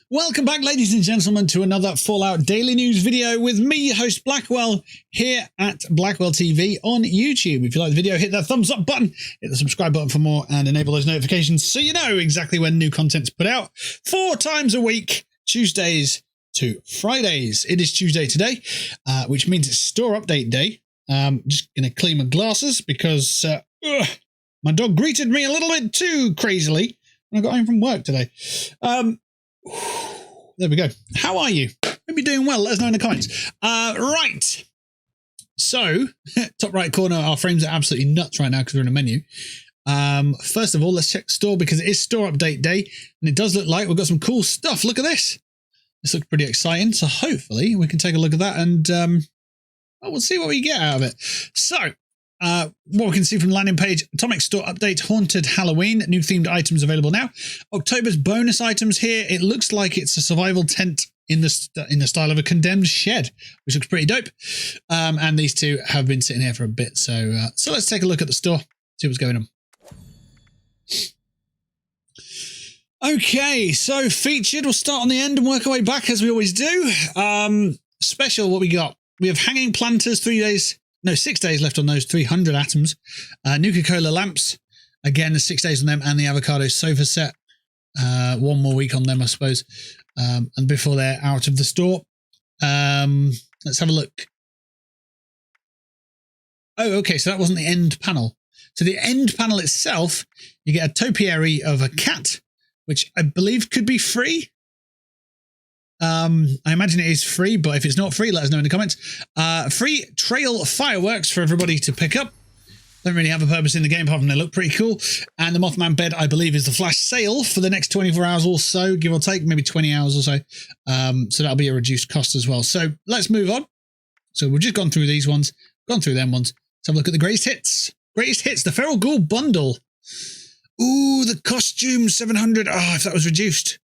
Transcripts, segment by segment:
Welcome back, ladies and gentlemen, to another Fallout Daily News video with me, host Blackwell, here at BlackwellTV on YouTube. If you like the video, hit that thumbs up button, hit the subscribe button for more, and enable those notifications so you know exactly when new content's put out 4 times a week, Tuesdays to Fridays. It is Tuesday today, which means it's store update day. Just going to clean my glasses because my dog greeted me a little bit too crazily when I got home from work today. There we go. How are you? Hope you're doing well. Let us know in the comments. Right. So, top right corner, our frames are absolutely nuts right now because we're in a menu. First of all, let's check store because it is store update day. And it does look like we've got some cool stuff. Look at this. This looks pretty exciting. So hopefully we can take a look at that and we'll see what we get out of it. So, what we can see from the landing page, Atomic Store Update, Haunted Halloween, new themed items available now. October's bonus items here. It looks like it's a survival tent in the style of a condemned shed, which looks pretty dope. And these two have been sitting here for a bit. So let's take a look at the store, see what's going on. Okay, so featured, we'll start on the end and work our way back as we always do. Special, what we got? We have hanging planters, 6 days left on those, 300 atoms. Nuka-Cola lamps, again, the 6 days on them, and the avocado sofa set. 1 more week on them, I suppose. And before they're out of the store. Let's have a look. Oh, okay, so that wasn't the end panel. So the end panel itself, you get a topiary of a cat, which I believe could be free. I imagine it is free, but if it's not free, let us know in the comments. Free trail fireworks for everybody to pick up. Don't really have a purpose in the game apart from they look pretty cool. And the Mothman bed, I believe, is the flash sale for the next 24 hours or so, give or take, maybe 20 hours or so. So that'll be a reduced cost as well. So let's move on. So we've just gone through these ones, gone through them ones. Let's have a look at the greatest hits. Greatest hits, the Feral Ghoul bundle. Ooh, the costume 700. Oh, if that was reduced.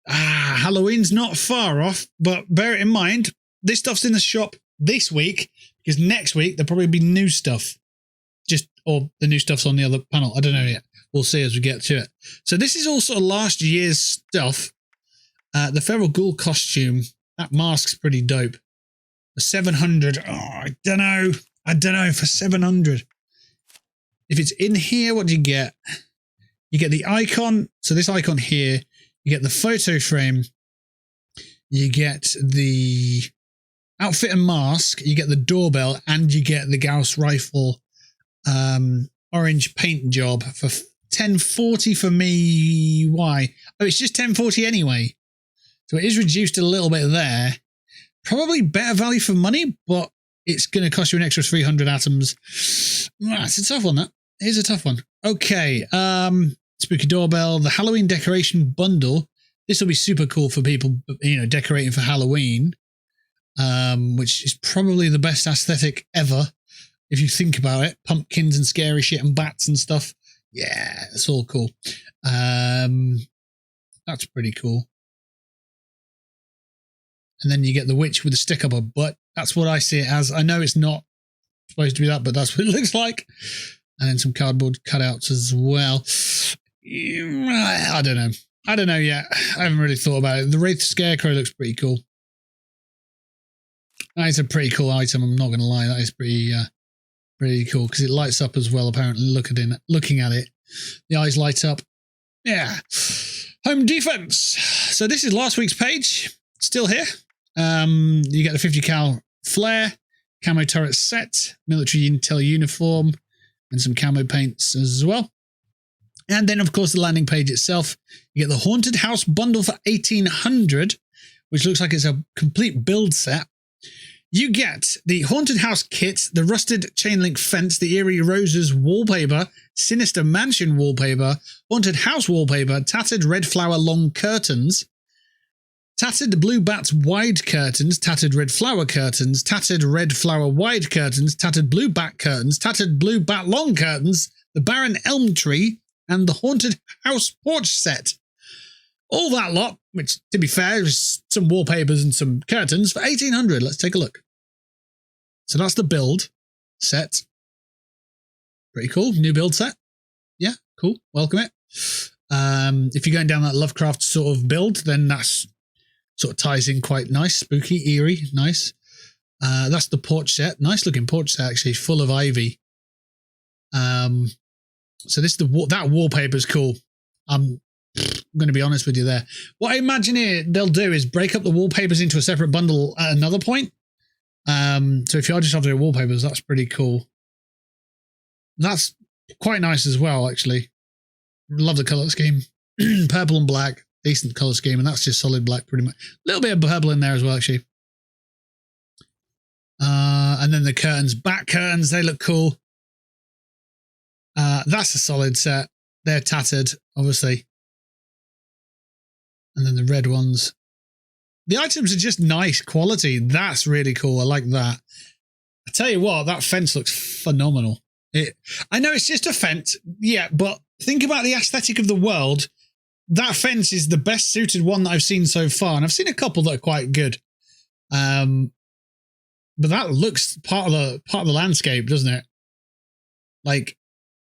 Halloween's not far off, but bear it in mind, this stuff's in the shop this week because next week there'll probably be new stuff. Or the new stuff's on the other panel. I don't know yet. We'll see as we get to it. So this is all sort of last year's stuff. The Feral Ghoul costume, that mask's pretty dope. The 700. Oh, I don't know for 700. If it's in here, what do you get? You get the icon. So this icon here. You get the photo frame, you get the outfit and mask, you get the doorbell, and you get the Gauss rifle orange paint job for 1040 for me. Why? Oh, it's just 1040 anyway. So it is reduced a little bit there. Probably better value for money, but it's going to cost you an extra 300 atoms. It's a tough one, that. Here's a tough one. Okay, Spooky doorbell, the Halloween decoration bundle. This will be super cool for people, decorating for Halloween, which is probably the best aesthetic ever, if you think about it. Pumpkins and scary shit and bats and stuff. Yeah, it's all cool. That's pretty cool. And then you get the witch with a stick up her butt. That's what I see it as. I know it's not supposed to be that, but that's what it looks like. And then some cardboard cutouts as well. I don't know yet. I haven't really thought about it. The WRAITH Scarecrow looks pretty cool. That is a pretty cool item, I'm not going to lie. That is pretty cool because it lights up as well, apparently, looking at it. The eyes light up. Yeah. Home defense. So this is last week's page. Still here. You get the 50 cal flare, camo turret set, military intel uniform, and some camo paints as well. And then, of course, the landing page itself. You get the Haunted House bundle for 1800, which looks like it's a complete build set. You get the Haunted House kit, the Rusted Chain Link Fence, the Eerie Roses wallpaper, Sinister Mansion wallpaper, Haunted House wallpaper, Tattered Red Flower long curtains, Tattered Blue Bats wide curtains, Tattered Red Flower curtains, Tattered Red Flower wide curtains, Tattered Blue Bat curtains, Tattered Blue Bat long curtains, the Barren Elm Tree, and the Haunted House porch set. All that lot, which, to be fair, is some wallpapers and some curtains, for 1800. Let's take a look. So that's the build set. Pretty cool. New build set. Yeah, cool. Welcome it. If you're going down that Lovecraft sort of build, then that's sort of ties in quite nice, spooky, eerie, nice. That's the porch set. Nice looking porch set, actually, full of ivy. So this that wallpaper is cool. I'm going to be honest with you there. What I imagine they'll do is break up the wallpapers into a separate bundle at another point. So if you are just after the wallpapers, that's pretty cool. That's quite nice as well, actually. Love the color scheme. Purple and black, decent color scheme, and that's just solid black pretty much. A little bit of purple in there as well, actually. And then the curtains, back curtains, they look cool. That's a solid set. They're tattered, obviously. And then the red ones. The items are just nice quality. That's really cool. I like that. I tell you what, that fence looks phenomenal. I know it's just a fence, yeah, but think about the aesthetic of the world. That fence is the best suited one that I've seen so far, and I've seen a couple that are quite good. But that looks part of the landscape, doesn't it? Like,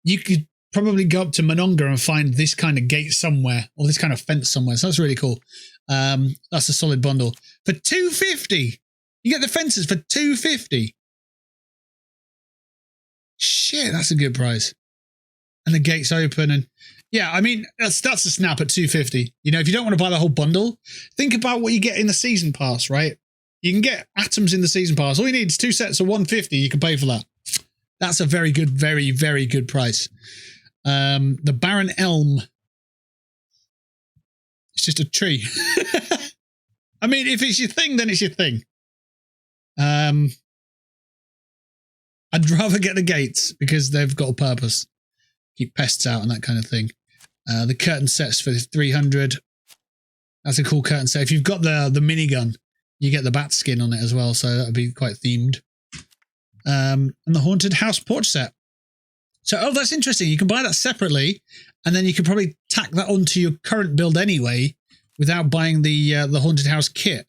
you could probably go up to Mononga and find this kind of gate somewhere, or this kind of fence somewhere. So that's really cool. That's a solid bundle for $250. You get the fences for $250. Shit, that's a good price. And the gate's open, and yeah, I mean that's a snap at $250. You know, if you don't want to buy the whole bundle, think about what you get in the season pass, right? You can get atoms in the season pass. All you need is 2 sets of $150. You can pay for that. That's a very good, very, very good price. The Barren Elm. It's just a tree. I mean, if it's your thing, then it's your thing. I'd rather get the gates because they've got a purpose. Keep pests out and that kind of thing. The curtain sets for $300. That's a cool curtain set. If you've got the minigun, you get the bat skin on it as well, so that would be quite themed. And the haunted house porch set. So, that's interesting. You can buy that separately, and then you could probably tack that onto your current build anyway, without buying the haunted house kit.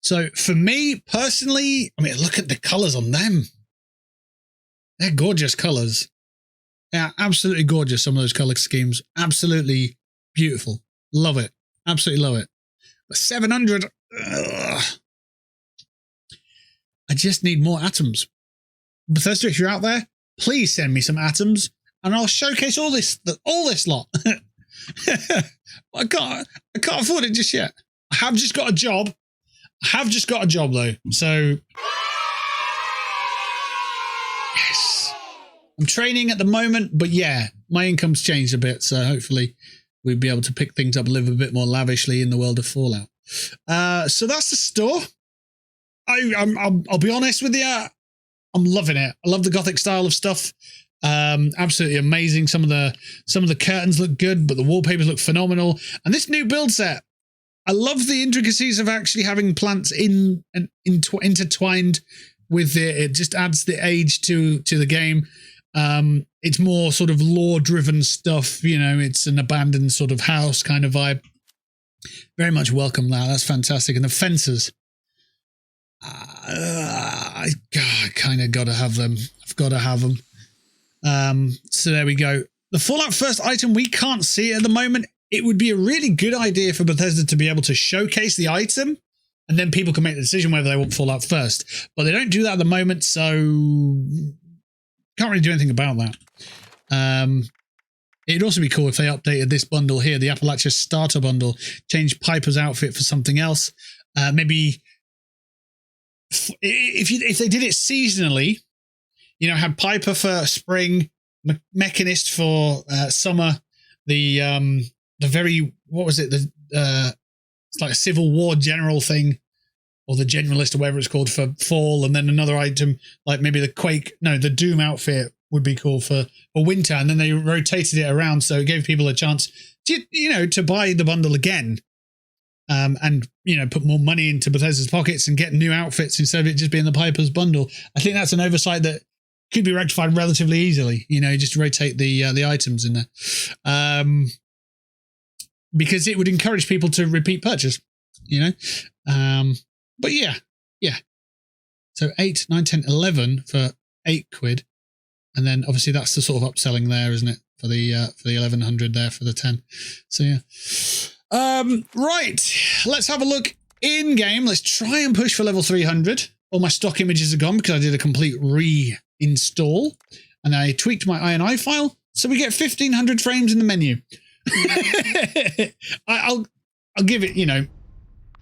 So, for me personally, I mean, look at the colours on them. They're gorgeous colours. Yeah, absolutely gorgeous. Some of those colour schemes, absolutely beautiful. Love it. Absolutely love it. But 700. Ugh. I just need more atoms. Bethesda, if you're out there, please send me some atoms, and I'll showcase all this lot. I can't afford it just yet. I have just got a job. Though. So yes, I'm training at the moment, but yeah, my income's changed a bit, so hopefully we'll be able to pick things up a little bit more lavishly in the world of Fallout. So that's the store. I'll be honest with you. I'm loving it. I love the gothic style of stuff. Absolutely amazing. Some of the curtains look good, but the wallpapers look phenomenal. And this new build set, I love the intricacies of actually having plants intertwined with it. It just adds the age to the game. It's more sort of lore-driven stuff. You know, it's an abandoned sort of house kind of vibe. Very much welcome that. That's fantastic. And the fences. I kind of got to have them. I've got to have them. So there we go. The Fallout First item, we can't see it at the moment. It would be a really good idea for Bethesda to be able to showcase the item, and then people can make the decision whether they want Fallout First. But they don't do that at the moment, so can't really do anything about that. It'd also be cool if they updated this bundle here, the Appalachia starter bundle, change Piper's outfit for something else. Maybe if they did it seasonally, you know, had Piper for spring, Mechanist for summer, the very, what was it? It's like a Civil War general thing, or the generalist or whatever it's called for fall, and then another item like maybe the Doom outfit would be cool for winter, and then they rotated it around so it gave people a chance to buy the bundle again, and put more money into Bethesda's pockets and get new outfits instead of it just being the Piper's bundle. I think that's an oversight that could be rectified relatively easily. Just rotate the items in there, because it would encourage people to repeat purchase. But yeah. So 8, 9, 10, 11 for £8. And then obviously that's the sort of upselling there, isn't it? For the 1100 there for the 10. So yeah. Right. Let's have a look in game. Let's try and push for level 300. All my stock images are gone because I did a complete reinstall and I tweaked my INI file. So we get 1500 frames in the menu. I'll give it, you know,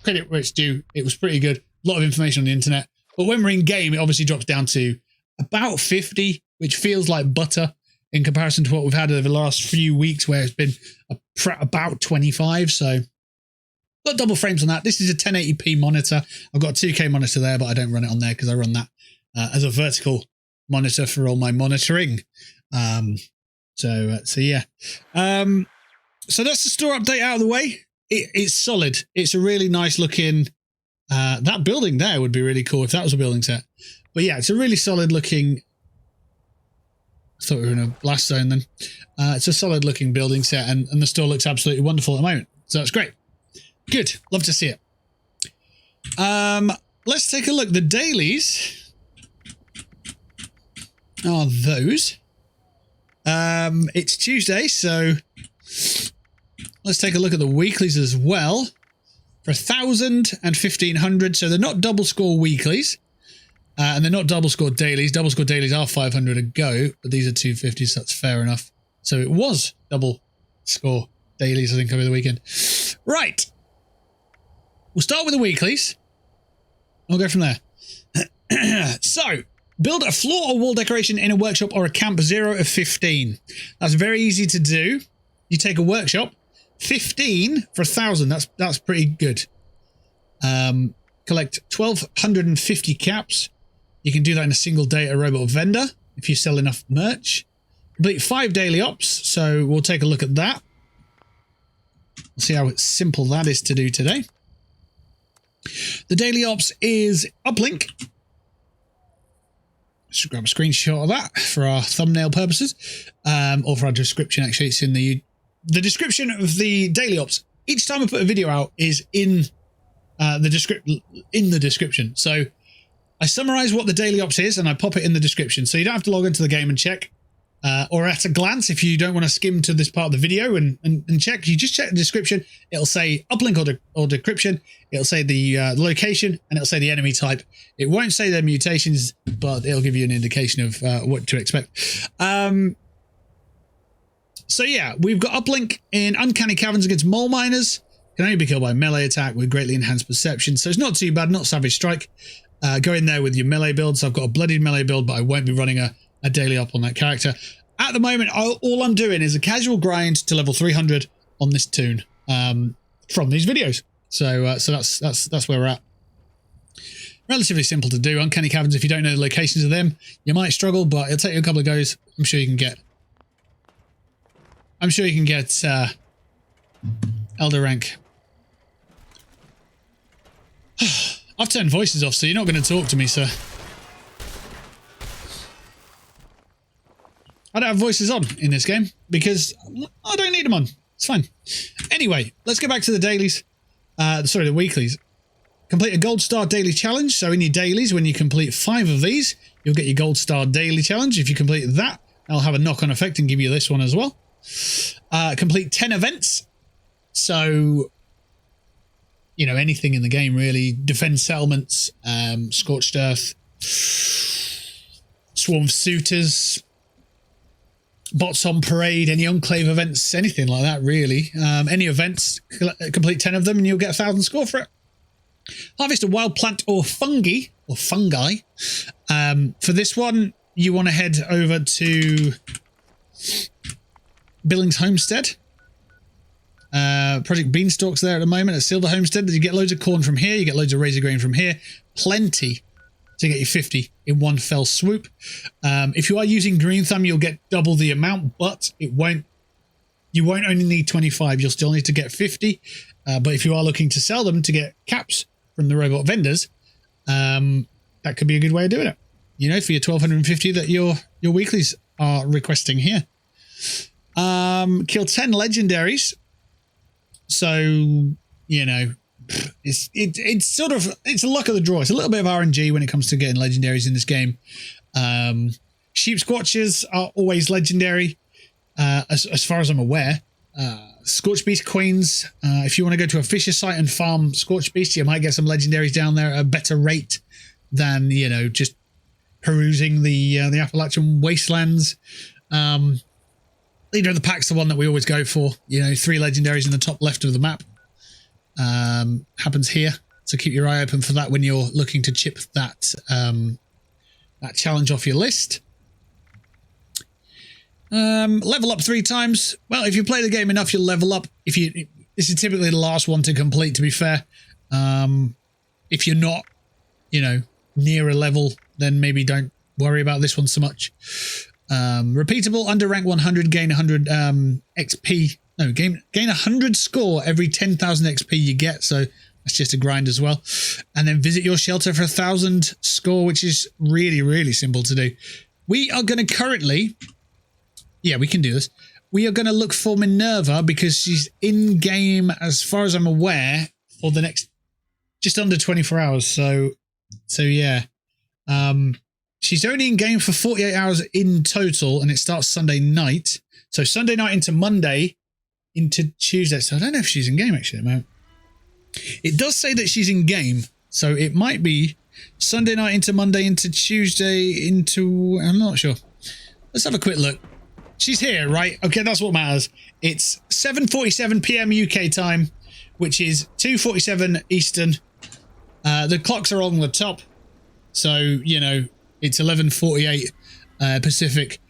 credit where it's due. It was pretty good. A lot of information on the internet. But when we're in game, it obviously drops down to about 50, which feels like butter in comparison to what we've had over the last few weeks where it's been about 25. So got double frames on that. This is a 1080p monitor. I've got a 2K monitor there, but I don't run it on there because I run that as a vertical monitor for all my monitoring. So yeah. So that's the store update out of the way. It's solid. It's a really nice looking, that building there would be really cool if that was a building set. But yeah, it's a really solid looking, I thought we were in a blast zone then. It's a solid looking building set and the store looks absolutely wonderful at the moment. So that's great. Good. Love to see it. Let's take a look. The dailies are those. It's Tuesday, so let's take a look at the weeklies as well. For 1,000 and 1,500, so they're not double score weeklies. And they're not double score dailies. Double score dailies are 500 a go, but these are 250, so that's fair enough. So it was double score dailies, I think, over the weekend. Right. We'll start with the weeklies. We'll go from there. So, build a floor or wall decoration in a workshop or a camp 0 of 15. That's very easy to do. You take a workshop, 15 for 1,000. That's pretty good. Collect 1,250 caps. You can do that in a single day at a robot vendor if you sell enough merch. Complete 5 daily ops, so we'll take a look at that. We'll see how simple that is to do today. The daily ops is Uplink. Let's grab a screenshot of that for our thumbnail purposes, or for our description. Actually, it's in the description of the daily ops. Each time I put a video out is in the description. So I summarize what the daily ops is and I pop it in the description. So you don't have to log into the game and check, or at a glance, if you don't want to skim to this part of the video and check, you just check the description. It'll say uplink or decryption. It'll say the location and it'll say the enemy type. It won't say their mutations, but it'll give you an indication of what to expect. So yeah, we've got uplink in Uncanny Caverns against mole miners. Can only be killed by melee attack with greatly enhanced perception. So it's not too bad, not Savage Strike. Go in there with your melee build. So I've got a bloodied melee build, but I won't be running a daily up on that character. At the moment, all I'm doing is a casual grind to level 300 on this toon from these videos. So that's where we're at. Relatively simple to do. Uncanny Caverns, if you don't know the locations of them, you might struggle, but it'll take you a couple of goes. I'm sure you can get Elder rank. I've turned voices off, so you're not going to talk to me, sir. I don't have voices on in this game because I don't need them on. It's fine. Anyway, let's get back to the dailies. Sorry, the weeklies. Complete a gold star daily challenge. So in your dailies, when you complete 5 of these, you'll get your gold star daily challenge. If you complete that, I'll have a knock-on effect and give you this one as well. Complete 10 events. So, you know, anything in the game really. Defend settlements, Scorched Earth, Swarm of Suitors, Bots on Parade, any Enclave events, anything like that really. Any events, complete 10 of them and you'll get 1,000 score for it. Harvest a wild plant or fungi. For this one, you want to head over to Billings Homestead. Project Beanstalk's there at the moment at Silver Homestead. You get loads of corn from here. You get loads of razor grain from here. Plenty to get you 50 in one fell swoop. If you are using Green Thumb, you'll get double the amount, but you won't only need 25. You'll still need to get 50. But if you are looking to sell them to get caps from the robot vendors, that could be a good way of doing it. You know, for your 1,250 that your weeklies are requesting here. Kill 10 legendaries. So, you know, it's sort of, it's a luck of the draw. It's a little bit of RNG when it comes to getting legendaries in this game. Sheep Squatchers are always legendary, as far as I'm aware. Scorch Beast Queens, if you want to go to a fisher site and farm Scorch Beast, you might get some legendaries down there at a better rate than, you know, just perusing the Appalachian Wastelands. Leader of the Pack's the one that we always go for. You know, 3 legendaries in the top left of the map. Happens here, so keep your eye open for that when you're looking to chip that that challenge off your list. Level up 3 times. Well, if you play the game enough, you'll level up. This is typically the last one to complete, to be fair. If you're not, you know, near a level, then maybe don't worry about this one so much. Repeatable, under rank 100, gain 100 XP. No, gain 100 score every 10,000 XP you get, so that's just a grind as well. And then visit your shelter for 1,000 score, which is really, really simple to do. We are going to currently... Yeah, we can do this. We are going to look for Minerva because she's in-game, as far as I'm aware, for the next just under 24 hours. So yeah. She's only in-game for 48 hours in total, and it starts Sunday night. So Sunday night into Monday into Tuesday. So I don't know if she's in-game, actually, at the moment. It does say that she's in-game, so it might be Sunday night into Monday into Tuesday into... I'm not sure. Let's have a quick look. She's here, right? Okay, that's what matters. It's 7:47 PM UK time, which is 2:47 Eastern. The clocks are on the top, so, you know, it's 11:48 Pacific.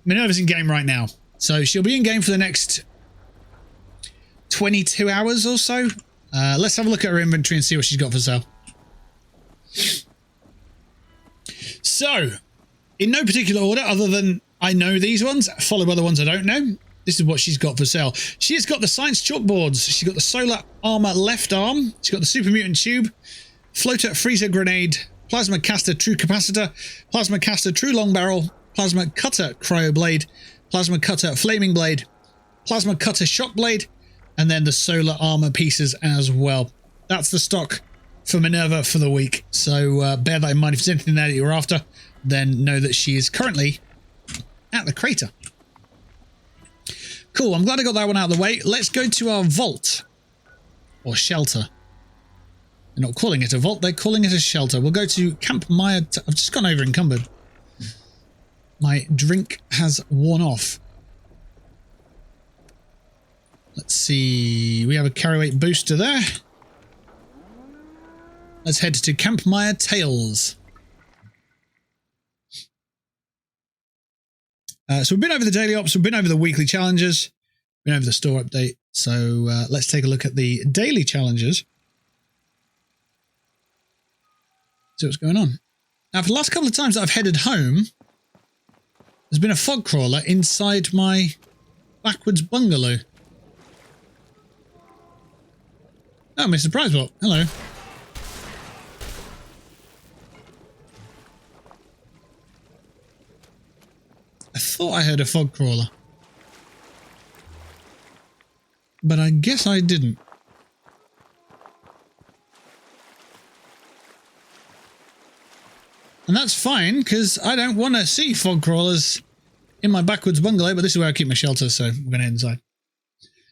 Minerva's in game right now, so she'll be in game for the next 22 hours or so. Let's have a look at her inventory and see what she's got for sale. So, in no particular order, other than I know these ones, followed by the ones I don't know, this is what she's got for sale. She has got the science chalkboards. She's got the solar armor left arm. She's got the super mutant tube, floater freezer grenade, plasma caster true capacitor, plasma caster true long barrel, plasma cutter cryo blade, plasma cutter flaming blade, plasma cutter shock blade, and then the solar armor pieces as well. That's the stock for Minerva for the week. So bear that in mind. If there's anything there that you're after, then know that she is currently at the crater. Cool, I'm glad I got that one out of the way. Let's go to our vault. Or shelter. They're not calling it a vault, they're calling it a shelter. We'll go to Camp Maya. I've just gone over encumbered. My drink has worn off. Let's see. We have a carry weight booster there. Let's head to Camp Maya Tales. So we've been over the daily ops, we've been over the weekly challenges, been over the store update. So let's take a look at the daily challenges. See what's going on. Now, for the last couple of times that I've headed home, there's been a fog crawler inside my backwards bungalow. Oh, Mr. Prizebot. Hello. I thought I heard a fog crawler, but I guess I didn't. And that's fine, because I don't want to see fog crawlers in my backwards bungalow, but this is where I keep my shelter, so we're going to head inside.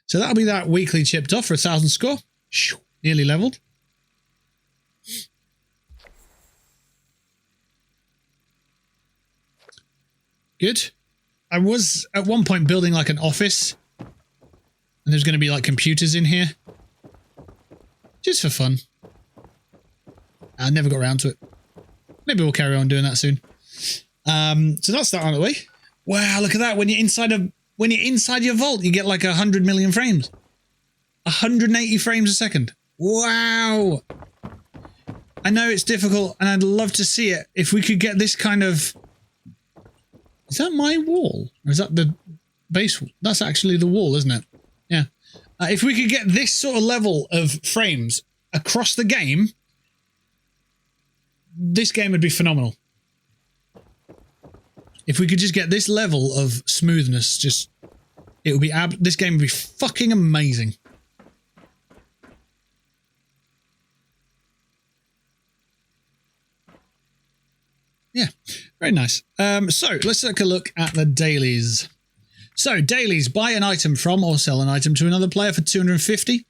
So that'll be that weekly chipped off for 1,000 score. Nearly leveled. Good. I was at one point building like an office, and there's going to be like computers in here, just for fun. I never got around to it. Maybe we'll carry on doing that soon. So that's that out of the way. Wow, look at that! When you're inside your vault, you get like 100 million frames, 180 frames a second. Wow! I know it's difficult, and I'd love to see it. If we could get this kind of... Is that my wall? Or is that the base wall? That's actually the wall, isn't it? Yeah. If we could get this sort of level of frames across the game, this game would be phenomenal. If we could just get this level of smoothness, it would be this game would be fucking amazing. Yeah. Very nice. So let's take a look at the dailies. So dailies: buy an item from or sell an item to another player for 250.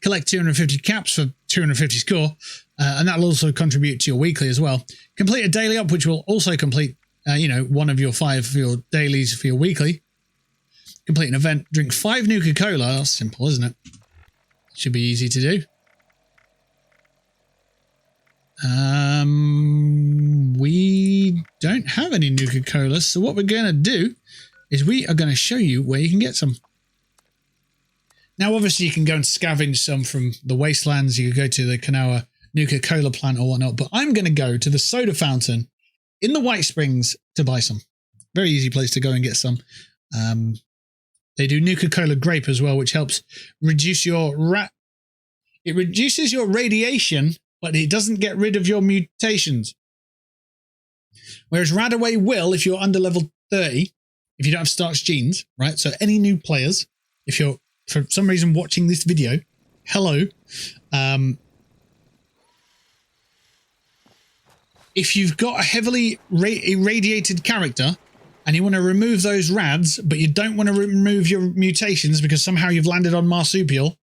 Collect 250 caps for 250 score. And that'll also contribute to your weekly as well. Complete a daily up, which will also complete, one of your 5 for your dailies for your weekly. Complete an event. Drink 5 Nuka-Cola. That's simple, isn't it? Should be easy to do. We don't have any Nuka-Cola, so what we're going to do is we are going to show you where you can get some. Now, obviously, you can go and scavenge some from the Wastelands. You could go to the Kanawa Nuka-Cola plant or whatnot, but I'm going to go to the soda fountain in the White Springs to buy some. Very easy place to go and get some. They do Nuka-Cola grape as well, which helps reduce your it reduces your radiation, but it doesn't get rid of your mutations. Whereas Radaway will, if you're under level 30, if you don't have starch genes, right? So any new players, if you're for some reason watching this video, hello. If you've got a heavily irradiated character and you want to remove those rads, but you don't want to remove your mutations because somehow you've landed on marsupial,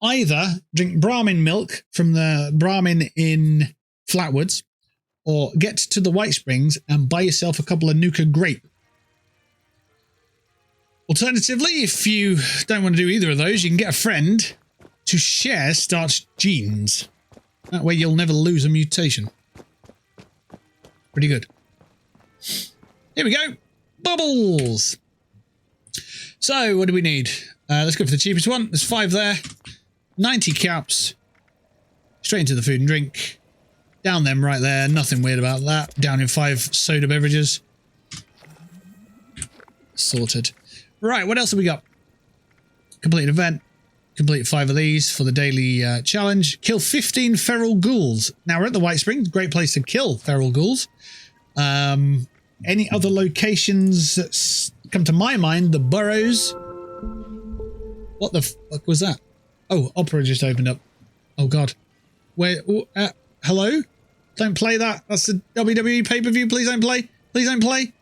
either drink Brahmin milk from the Brahmin in Flatwoods, or get to the White Springs and buy yourself a couple of Nuka grape. Alternatively, if you don't want to do either of those, you can get a friend to share starch genes. That way you'll never lose a mutation. Pretty good. Here we go. Bubbles. So, what do we need? Let's go for the cheapest one. There's 5 there. 90 caps. Straight into the food and drink. Down them right there. Nothing weird about that. Down in 5 soda beverages. Sorted. Right, what else have we got? Complete an event. Complete 5 of these for the daily challenge. Kill 15 feral ghouls. Now, we're at the White Springs. Great place to kill feral ghouls. Any other locations that come to my mind? The burrows. What the fuck was that? Oh, Opera just opened up. Oh, God. Where? Hello? Don't play that. That's the WWE pay-per-view. Please don't play. Please don't play.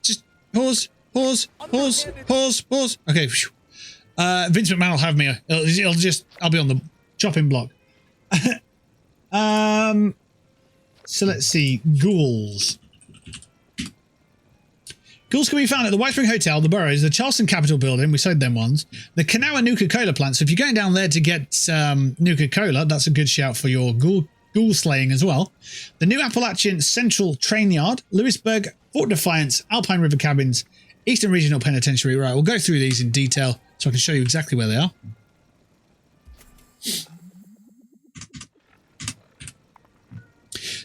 Just pause. Pause. Pause. Pause. Pause. Okay. Vince McMahon will have me. I'll be on the chopping block. So let's see. Ghouls. Ghouls can be found at the White Spring Hotel, the Burrows, the Charleston Capitol Building. We sold them ones. The Kanawa Nuka-Cola plant. So if you're going down there to get Nuka-Cola, that's a good shout for your ghoul slaying as well. The new Appalachian Central Train Yard, Lewisburg, Fort Defiance, Alpine River Cabins, Eastern Regional Penitentiary. Right, we'll go through these in detail so I can show you exactly where they are.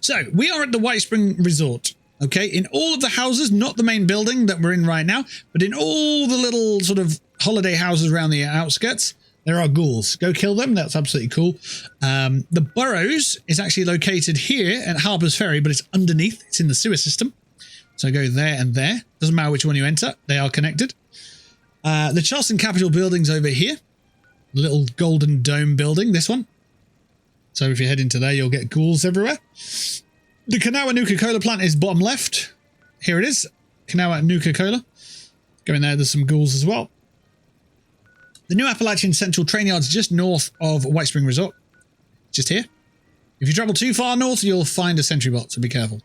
So, we are at the White Spring Resort, okay? In all of the houses, not the main building that we're in right now, but in all the little sort of holiday houses around the outskirts, there are ghouls. Go kill them. That's absolutely cool. The Burrows is actually located here at Harper's Ferry, but it's underneath. It's in the sewer system. So go there and there. Doesn't matter which one you enter. They are connected. The Charleston Capitol building's over here. The little golden dome building, this one. So if you head into there, you'll get ghouls everywhere. The Kanawa Nuka-Cola plant is bottom left. Here it is. Kanawa Nuka-Cola. Go in there, there's some ghouls as well. The new Appalachian Central Train Yard's just north of White Spring Resort. Just here. If you travel too far north, you'll find a sentry bot, so be careful.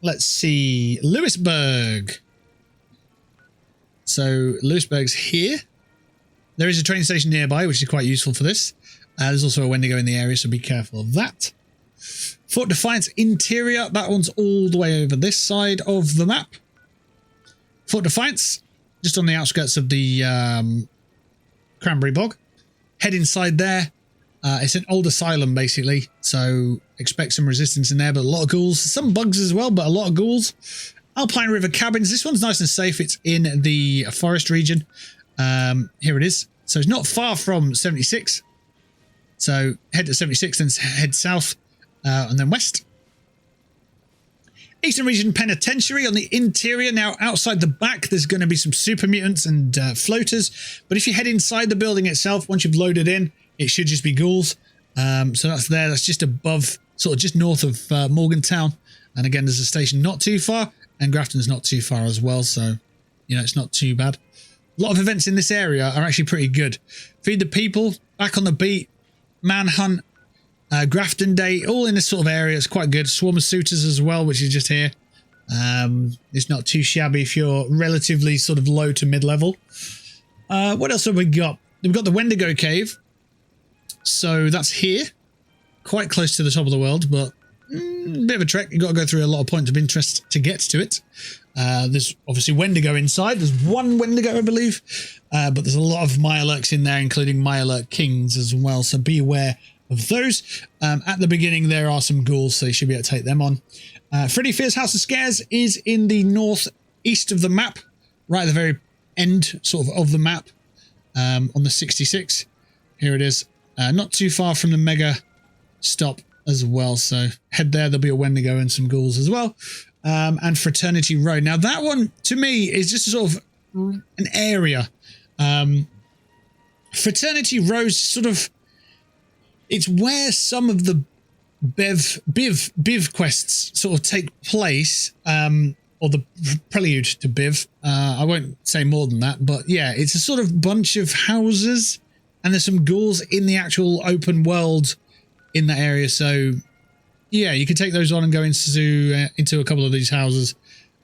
Let's see. Lewisburg. So Lewisburg's here. There is a train station nearby, which is quite useful for this. There's also a Wendigo in the area, so be careful of that. Fort Defiance interior. That one's all the way over this side of the map. Fort Defiance, just on the outskirts of the Cranberry Bog. Head inside there. It's an old asylum, basically, so expect some resistance in there, but a lot of ghouls. Some bugs as well, but a lot of ghouls. Alpine River Cabins. This one's nice and safe. It's in the forest region. Here it is. So it's not far from 76. So head to 76, then head south, and then west. Eastern Region Penitentiary on the interior. Now, outside the back, there's going to be some super mutants and floaters. But if you head inside the building itself, once you've loaded in, it should just be ghouls. So that's there. That's just above, sort of just north of Morgantown. And again, there's a station not too far, and Grafton's not too far as well. So, you know, it's not too bad. A lot of events in this area are actually pretty good. Feed the People, Back on the Beat, Manhunt, Grafton Day, all in this sort of area. It's quite good. Swarm of Suitors as well, which is just here. It's not too shabby if you're relatively sort of low to mid-level. What else have we got? We've got the Wendigo Cave. So that's here. Quite close to the top of the world, but a bit of a trek. You've got to go through a lot of points of interest to get to it. There's obviously Wendigo inside. There's one Wendigo, I believe. But there's a lot of Mirelurks in there, including Mirelurk Kings as well. So be aware of those. At the beginning, there are some ghouls, so you should be able to take them on. Freddy Fear's House of Scares is in the northeast of the map, right at the very end sort of the map, on the 66. Here it is. Not too far from the mega stop as well, so head there. There'll be a Wendigo and some ghouls as well. And Fraternity Road. Now that one, to me, is just a sort of an area. Fraternity Road, sort of, it's where some of the Biv quests sort of take place, or the prelude to Biv. I won't say more than that, but yeah, it's a sort of bunch of houses, and there's some ghouls in the actual open world in that area. So yeah, you can take those on and go into a couple of these houses,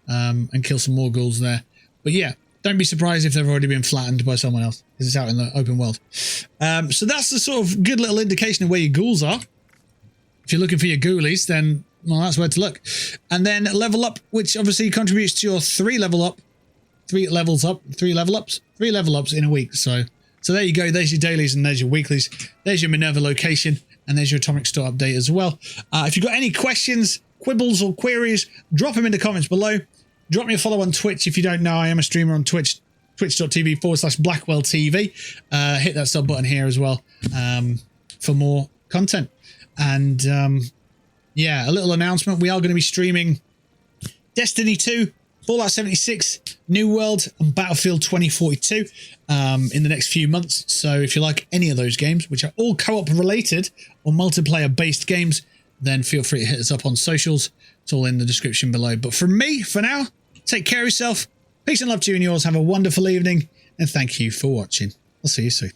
and kill some more ghouls there. But yeah, don't be surprised if they've already been flattened by someone else, because it's out in the open world. So that's the sort of good little indication of where your ghouls are. If you're looking for your ghoulies, then, well, that's where to look. And then level up, which obviously contributes to your 3 level ups in a week. So there you go. There's your dailies and there's your weeklies. There's your Minerva location, and there's your Atomic Store update as well. If you've got any questions, quibbles or queries, drop them in the comments below. Drop me a follow on Twitch. If you don't know, I am a streamer on Twitch, twitch.tv/BlackwellTV. Hit that sub button here as well, for more content. And yeah, a little announcement. We are going to be streaming Destiny 2, Fallout 76, New World, and Battlefield 2042 in the next few months. So if you like any of those games, which are all co-op related or multiplayer based games, then feel free to hit us up on socials. It's all in the description below. But from me, for now, take care of yourself. Peace and love to you and yours. Have a wonderful evening, and thank you for watching. I'll see you soon.